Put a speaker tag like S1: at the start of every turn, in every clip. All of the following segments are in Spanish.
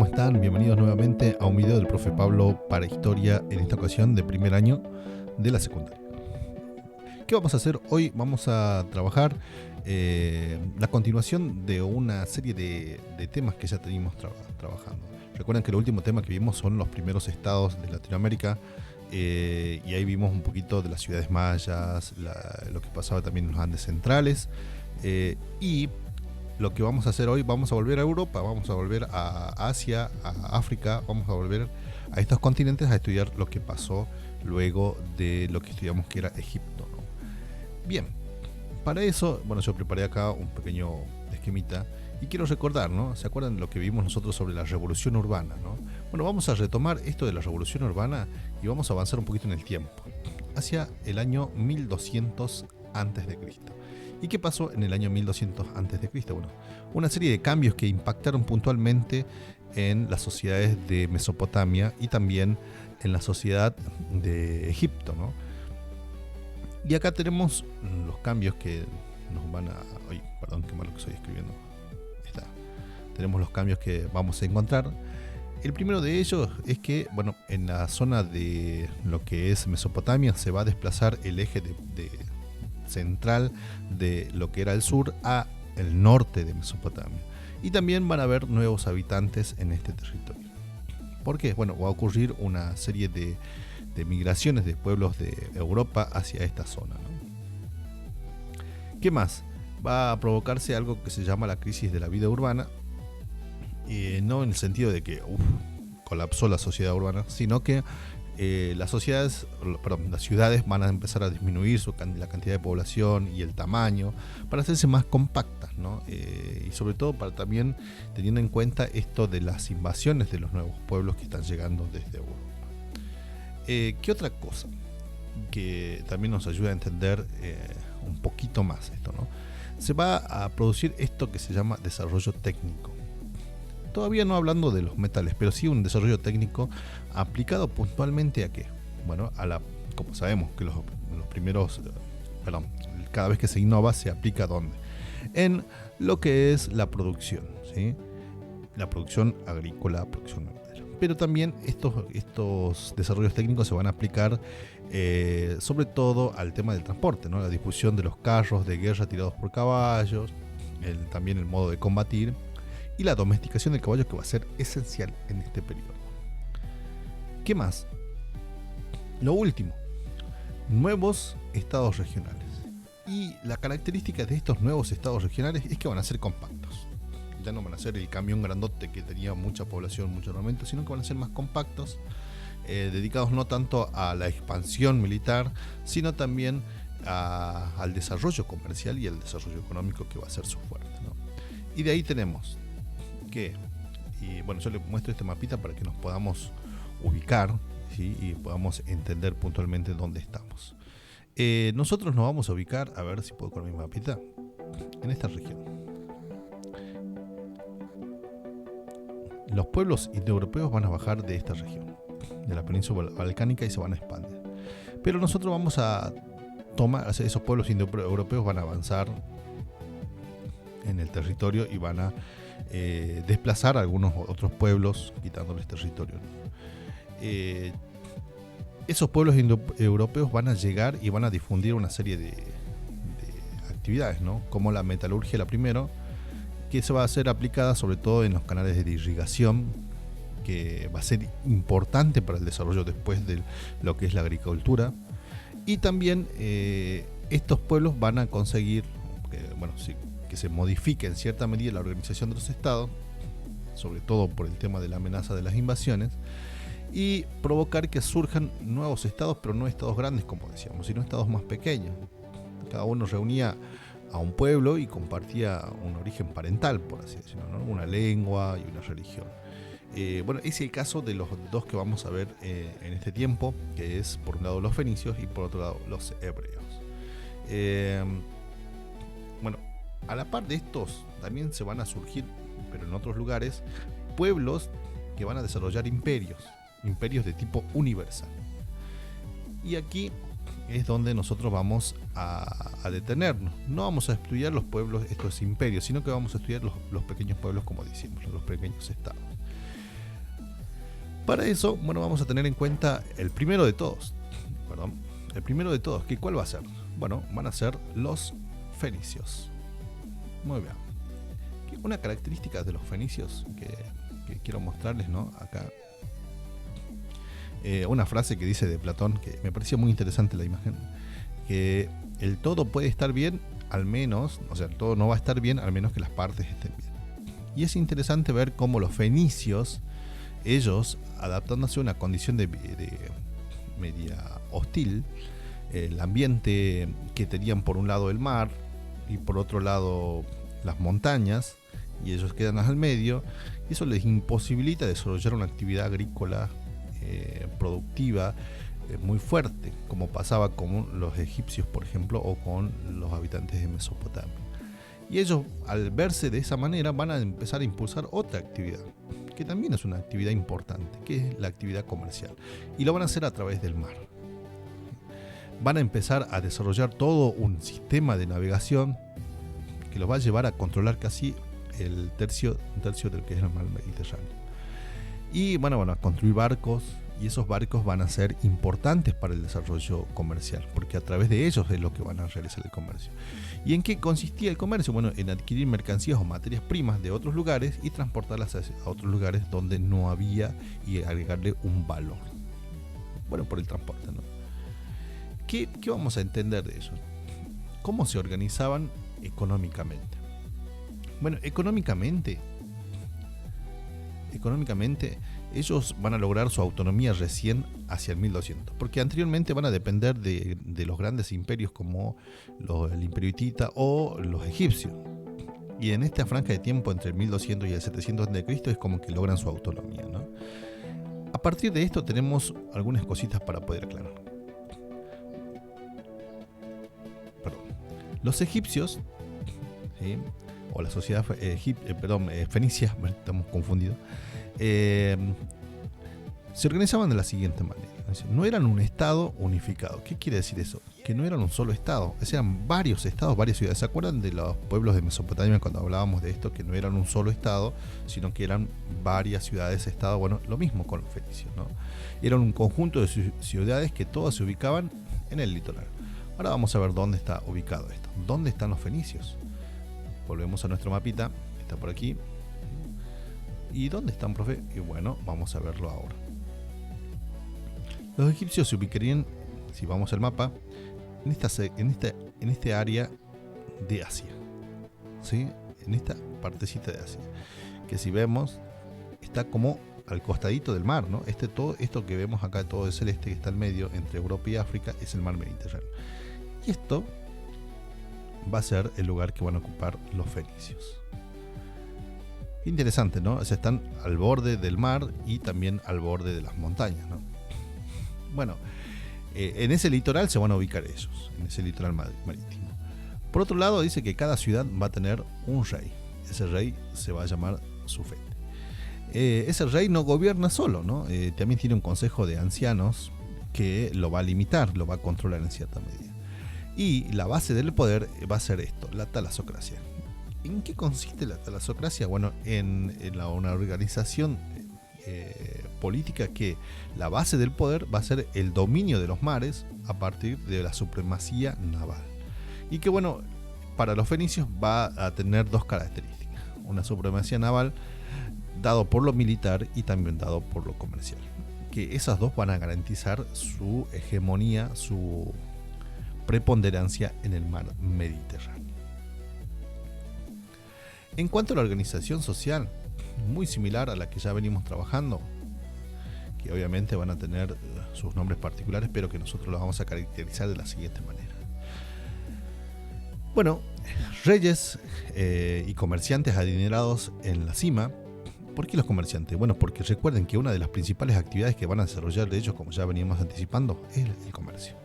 S1: ¿cómo están? Bienvenidos nuevamente a un video del profe Pablo para historia, en esta ocasión de primer año de la secundaria. ¿Qué vamos a hacer hoy? Vamos a trabajar la continuación de una serie de temas que ya teníamos trabajando. Recuerden que el último tema que vimos son los primeros estados de Latinoamérica, y ahí vimos un poquito de las ciudades mayas, lo que pasaba también en los Andes centrales, y lo que vamos a hacer hoy, vamos a volver a Europa, vamos a volver a Asia, a África, vamos a volver a estos continentes a estudiar lo que pasó luego de lo que estudiamos, que era Egipto, ¿no? Bien, para eso, bueno, yo preparé acá un pequeño esquemita y quiero recordar, ¿no? ¿Se acuerdan de lo que vimos nosotros sobre la revolución urbana, ¿no? Bueno, vamos a retomar esto de la revolución urbana y vamos a avanzar un poquito en el tiempo, hacia el año 1200 antes de Cristo. ¿Y qué pasó en el año 1200 a.C.? Bueno, una serie de cambios que impactaron puntualmente en las sociedades de Mesopotamia y también en la sociedad de Egipto, ¿no? Y acá tenemos los cambios que nos van a... Ay, perdón, qué malo que estoy escribiendo. Está. Tenemos los cambios que vamos a encontrar. El primero de ellos es que, bueno, en la zona de lo que es Mesopotamia se va a desplazar el eje central de lo que era el sur a el norte de Mesopotamia, y también van a haber nuevos habitantes en este territorio. ¿Por qué? Bueno, va a ocurrir una serie de migraciones de pueblos de Europa hacia esta zona, ¿no? ¿Qué más? Va a provocarse algo que se llama la crisis de la vida urbana, no en el sentido de que colapsó la sociedad urbana, sino que las ciudades van a empezar a disminuir la cantidad de población y el tamaño para hacerse más compactas, ¿no? Y sobre todo para también teniendo en cuenta esto de las invasiones de los nuevos pueblos que están llegando desde Europa. ¿Qué otra cosa que también nos ayuda a entender un poquito más esto, ¿no? Se va a producir esto que se llama desarrollo técnico. Todavía no hablando de los metales, pero sí un desarrollo técnico aplicado puntualmente a qué. Bueno, como sabemos que los primeros, cada vez que se innova se aplica ¿dónde? En lo que es la producción, ¿sí? La producción agrícola, la producción ganadera. Pero también estos desarrollos técnicos se van a aplicar sobre todo al tema del transporte, ¿no? La difusión de los carros de guerra tirados por caballos, también el modo de combatir, y la domesticación del caballo, que va a ser esencial en este periodo. ¿Qué más? Lo último, nuevos estados regionales. Y la característica de estos nuevos estados regionales es que van a ser compactos. Ya no van a ser el camión grandote que tenía mucha población, mucho armamento, sino que van a ser más compactos, dedicados no tanto a la expansión militar, sino también al desarrollo comercial y al desarrollo económico, que va a ser su fuerte, ¿no? Y de ahí tenemos y bueno, yo les muestro este mapita para que nos podamos ubicar, ¿sí? Y podamos entender puntualmente dónde estamos. Nosotros nos vamos a ubicar, a ver si puedo con mi mapita, en esta región. Los pueblos indoeuropeos van a bajar de esta región, de la península balcánica, y se van a expandir. Pero nosotros vamos a tomar, esos pueblos indoeuropeos van a avanzar en el territorio y van a desplazar a algunos otros pueblos, quitándoles territorio, ¿no? Esos pueblos indoeuropeos van a llegar y van a difundir una serie de actividades, ¿no? Como la metalurgia, la primero, que se va a hacer aplicada sobre todo en los canales de irrigación, que va a ser importante para el desarrollo después de lo que es la agricultura. Y también estos pueblos van a conseguir, que se modifique en cierta medida la organización de los estados, sobre todo por el tema de la amenaza de las invasiones, y provocar que surjan nuevos estados, pero no estados grandes, como decíamos, sino estados más pequeños. Cada uno reunía a un pueblo y compartía un origen parental, por así decirlo, ¿no? Una lengua y una religión. Bueno, es el caso de los dos que vamos a ver en este tiempo, que es por un lado los fenicios y por otro lado los hebreos. Bueno, a la par de estos también se van a surgir, pero en otros lugares, pueblos que van a desarrollar imperios de tipo universal. Y aquí es donde nosotros vamos a detenernos. No vamos a estudiar los pueblos, estos imperios, sino que vamos a estudiar los pequeños pueblos, como decimos, los pequeños estados. Para eso, bueno, vamos a tener en cuenta el primero de todos. Perdón. El primero de todos, ¿que cuál va a ser? Bueno, van a ser los fenicios. Muy bien. Una característica de los fenicios que quiero mostrarles, ¿no? Acá. Una frase que dice de Platón, que me pareció muy interesante la imagen, que el todo puede estar bien, al menos, o sea, el todo no va a estar bien, al menos que las partes estén bien. Y es interesante ver cómo los fenicios, ellos, adaptándose a una condición de media hostil, el ambiente que tenían por un lado el mar y por otro lado las montañas, y ellos quedan al medio, y eso les imposibilita desarrollar una actividad agrícola productiva muy fuerte, como pasaba con los egipcios, por ejemplo, o con los habitantes de Mesopotamia. Y ellos, al verse de esa manera, van a empezar a impulsar otra actividad, que también es una actividad importante, que es la actividad comercial. Y lo van a hacer a través del mar. Van a empezar a desarrollar todo un sistema de navegación que los va a llevar a controlar casi un tercio del que es el mar Mediterráneo. Y van a construir barcos, y esos barcos van a ser importantes para el desarrollo comercial, porque a través de ellos es lo que van a realizar el comercio. ¿Y en qué consistía el comercio? Bueno, en adquirir mercancías o materias primas de otros lugares y transportarlas a otros lugares donde no había, y agregarle un valor. Bueno, por el transporte, ¿no? ¿Qué vamos a entender de eso? ¿Cómo se organizaban económicamente? Bueno, económicamente ellos van a lograr su autonomía recién hacia el 1200, porque anteriormente van a depender de los grandes imperios como el imperio hitita o los egipcios. Y en esta franja de tiempo entre el 1200 y el 700 a.C. es como que logran su autonomía, ¿no? A partir de esto tenemos algunas cositas para poder aclarar. Los egipcios, ¿sí?, o la sociedad fenicia, estamos confundidos, se organizaban de la siguiente manera. No eran un estado unificado. ¿Qué quiere decir eso? Que no eran un solo estado, eran varios estados, varias ciudades. ¿Se acuerdan de los pueblos de Mesopotamia cuando hablábamos de esto? Que no eran un solo estado, sino que eran varias ciudades-estado. Bueno, lo mismo con los fenicios, ¿no? Eran un conjunto de ciudades que todas se ubicaban en el litoral. Ahora vamos a ver dónde está ubicado esto. ¿Dónde están los fenicios? Volvemos a nuestro mapita, está por aquí. ¿Y dónde están, profe? Y bueno, vamos a verlo ahora. Los egipcios se ubicarían, si vamos al mapa, en este área de Asia, ¿sí? En esta partecita de Asia, que si vemos está como al costadito del mar, ¿no? Todo esto que vemos acá, todo el celeste que está al medio entre Europa y África, es el mar Mediterráneo. Y esto va a ser el lugar que van a ocupar los fenicios. Interesante, ¿no? O sea, están al borde del mar y también al borde de las montañas, ¿no? Bueno, en ese litoral se van a ubicar ellos, en ese litoral marítimo. Por otro lado, dice que cada ciudad va a tener un rey. Ese rey se va a llamar Sufete. Ese rey no gobierna solo, ¿no? También tiene un consejo de ancianos que lo va a limitar, lo va a controlar en cierta medida. Y la base del poder va a ser esto, la talasocracia. ¿En qué consiste la talasocracia? Bueno, en una organización política que la base del poder va a ser el dominio de los mares a partir de la supremacía naval. Y que bueno, para los fenicios va a tener dos características. Una supremacía naval dado por lo militar y también dado por lo comercial. Que esas dos van a garantizar su hegemonía, su preponderancia en el mar Mediterráneo. En cuanto a la organización social, muy similar a la que ya venimos trabajando, que obviamente van a tener sus nombres particulares, pero que nosotros los vamos a caracterizar de la siguiente manera. Bueno, reyes y comerciantes adinerados en la cima. ¿Por qué los comerciantes? Bueno, porque recuerden que una de las principales actividades que van a desarrollar de ellos, como ya veníamos anticipando, es el comercio.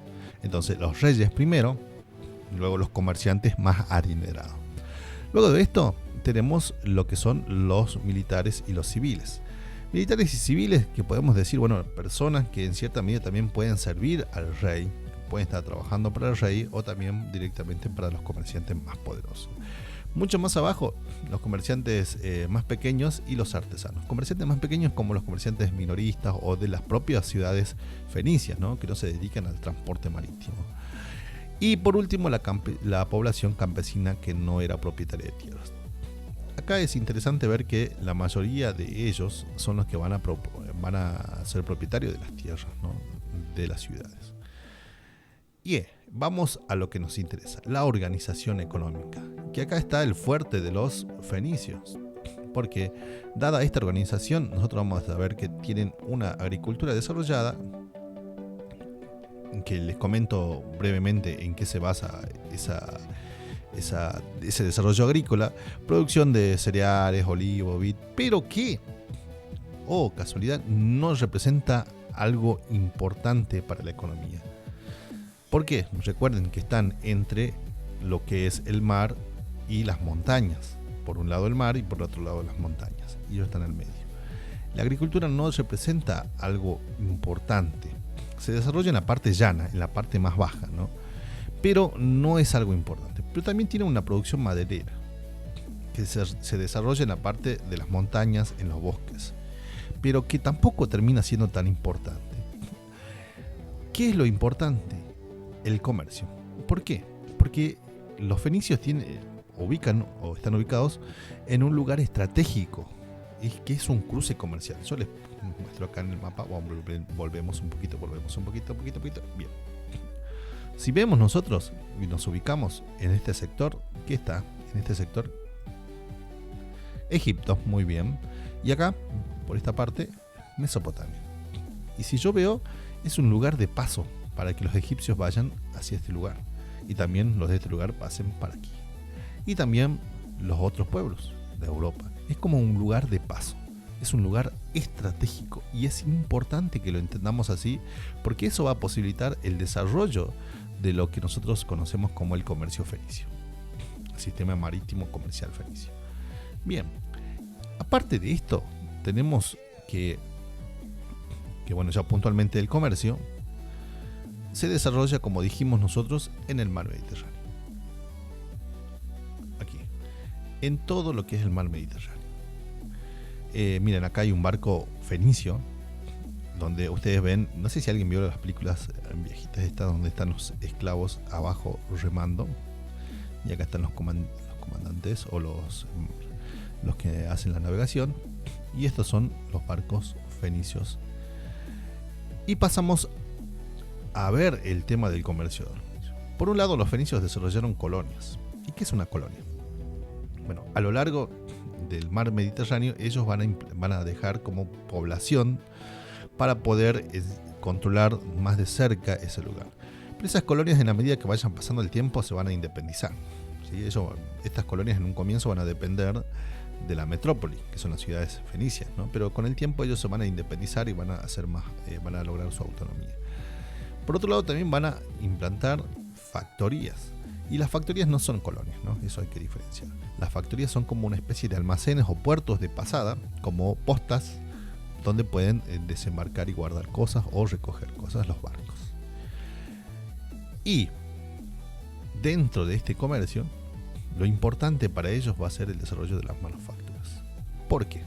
S1: Entonces, los reyes primero, luego los comerciantes más adinerados. Luego de esto, tenemos lo que son los militares y los civiles. Militares y civiles que podemos decir, bueno, personas que en cierta medida también pueden servir al rey, pueden estar trabajando para el rey o también directamente para los comerciantes más poderosos. Mucho más abajo, los comerciantes más pequeños y los artesanos. Comerciantes más pequeños como los comerciantes minoristas o de las propias ciudades fenicias, ¿no? Que no se dedican al transporte marítimo. Y por último, la población campesina que no era propietaria de tierras. Acá es interesante ver que la mayoría de ellos son los que van a ser propietarios de las tierras, ¿no? De las ciudades. Y vamos a lo que nos interesa, la organización económica. Que acá está el fuerte de los fenicios. Porque dada esta organización, nosotros vamos a ver que tienen una agricultura desarrollada, que les comento brevemente en qué se basa ese desarrollo agrícola, producción de cereales, olivo, vid, pero que, casualidad, no representa algo importante para la economía. ¿Por qué? Recuerden que están entre lo que es el mar y las montañas. Por un lado el mar y por otro lado las montañas. Y ellos están en el medio. La agricultura no representa algo importante. Se desarrolla en la parte llana, en la parte más baja, ¿no? Pero no es algo importante. Pero también tiene una producción maderera, que se desarrolla en la parte de las montañas, en los bosques, pero que tampoco termina siendo tan importante. ¿Qué es lo importante? El comercio. ¿Por qué? Porque los fenicios están ubicados en un lugar estratégico, que es un cruce comercial. Yo les muestro acá en el mapa. Volvemos un poquito. Bien. Si vemos nosotros y nos ubicamos en este sector, ¿qué está? En este sector, Egipto, muy bien. Y acá, por esta parte, Mesopotamia. Y si yo veo, es un lugar de paso para que los egipcios vayan hacia este lugar. Y también los de este lugar pasen para aquí. Y también los otros pueblos de Europa. Es como un lugar de paso. Es un lugar estratégico. Y es importante que lo entendamos así, porque eso va a posibilitar el desarrollo de lo que nosotros conocemos como el comercio fenicio. El sistema marítimo comercial fenicio. Bien. Aparte de esto, tenemos que bueno, ya puntualmente el comercio se desarrolla, como dijimos nosotros, en el mar Mediterráneo. Aquí, en todo lo que es el mar Mediterráneo. Miren, acá hay un barco fenicio, donde ustedes ven, no sé si alguien vio las películas viejitas estas, donde están los esclavos abajo remando, y acá están los comandantes o los que hacen la navegación, y estos son los barcos fenicios. Y pasamos a ver el tema del comercio. Por un lado, los fenicios desarrollaron colonias. ¿Y qué es una colonia? Bueno, a lo largo del mar Mediterráneo, ellos van a dejar como población para poder controlar más de cerca ese lugar. Pero esas colonias, en la medida que vayan pasando el tiempo, se van a independizar. ¿Sí? Estas colonias en un comienzo van a depender de la metrópoli, que son las ciudades fenicias, ¿no? Pero con el tiempo ellos se van a independizar y van a lograr su autonomía. Por otro lado, también van a implantar factorías. Y las factorías no son colonias, ¿no? Eso hay que diferenciar. Las factorías son como una especie de almacenes o puertos de pasada, como postas, donde pueden desembarcar y guardar cosas o recoger cosas los barcos. Y dentro de este comercio, lo importante para ellos va a ser el desarrollo de las manufacturas. ¿Por qué?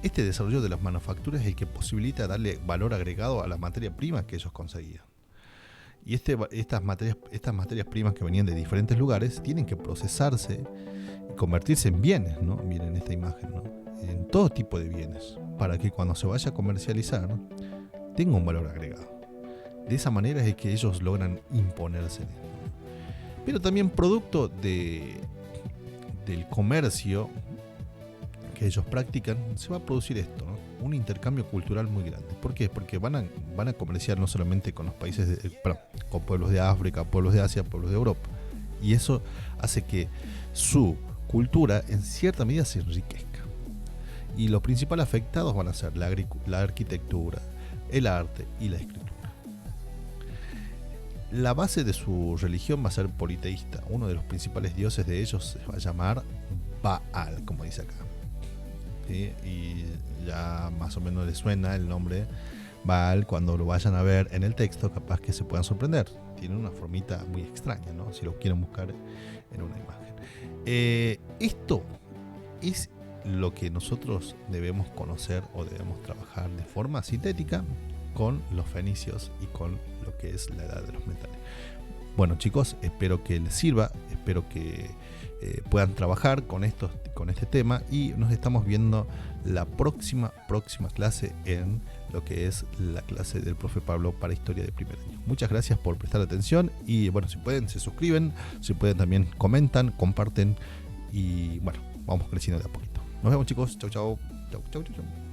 S1: Este desarrollo de las manufacturas es el que posibilita darle valor agregado a la materia prima que ellos conseguían. Y estas materias primas que venían de diferentes lugares tienen que procesarse y convertirse en bienes, ¿no? Miren esta imagen, ¿no? En todo tipo de bienes, para que cuando se vaya a comercializar tenga un valor agregado. De esa manera es que ellos logran imponerse. Pero también producto del comercio que ellos practican, se va a producir esto, ¿no? Un intercambio cultural muy grande. ¿Por qué? Porque van a comerciar no solamente con los países, con pueblos de África, pueblos de Asia, pueblos de Europa. Y eso hace que su cultura en cierta medida se enriquezca. Y los principales afectados van a ser la arquitectura, el arte y la escritura. La base de su religión va a ser politeísta. Uno de los principales dioses de ellos se va a llamar Baal, como dice acá. ¿Sí? Y ya más o menos les suena el nombre Baal. Cuando lo vayan a ver en el texto, capaz que se puedan sorprender. Tiene una formita muy extraña, ¿no? Si lo quieren buscar en una imagen. Esto es lo que nosotros debemos conocer o debemos trabajar de forma sintética con los fenicios y con lo que es la edad de los metales. Bueno, chicos, espero que les sirva, espero que puedan trabajar con este tema, y nos estamos viendo la próxima clase en lo que es la clase del profe Pablo para historia de primer año. Muchas gracias por prestar atención, y bueno, si pueden se suscriben, si pueden también comentan, comparten, y bueno, vamos creciendo de a poquito. Nos vemos, chicos. Chau, chau. Chau, chau, chau, chau.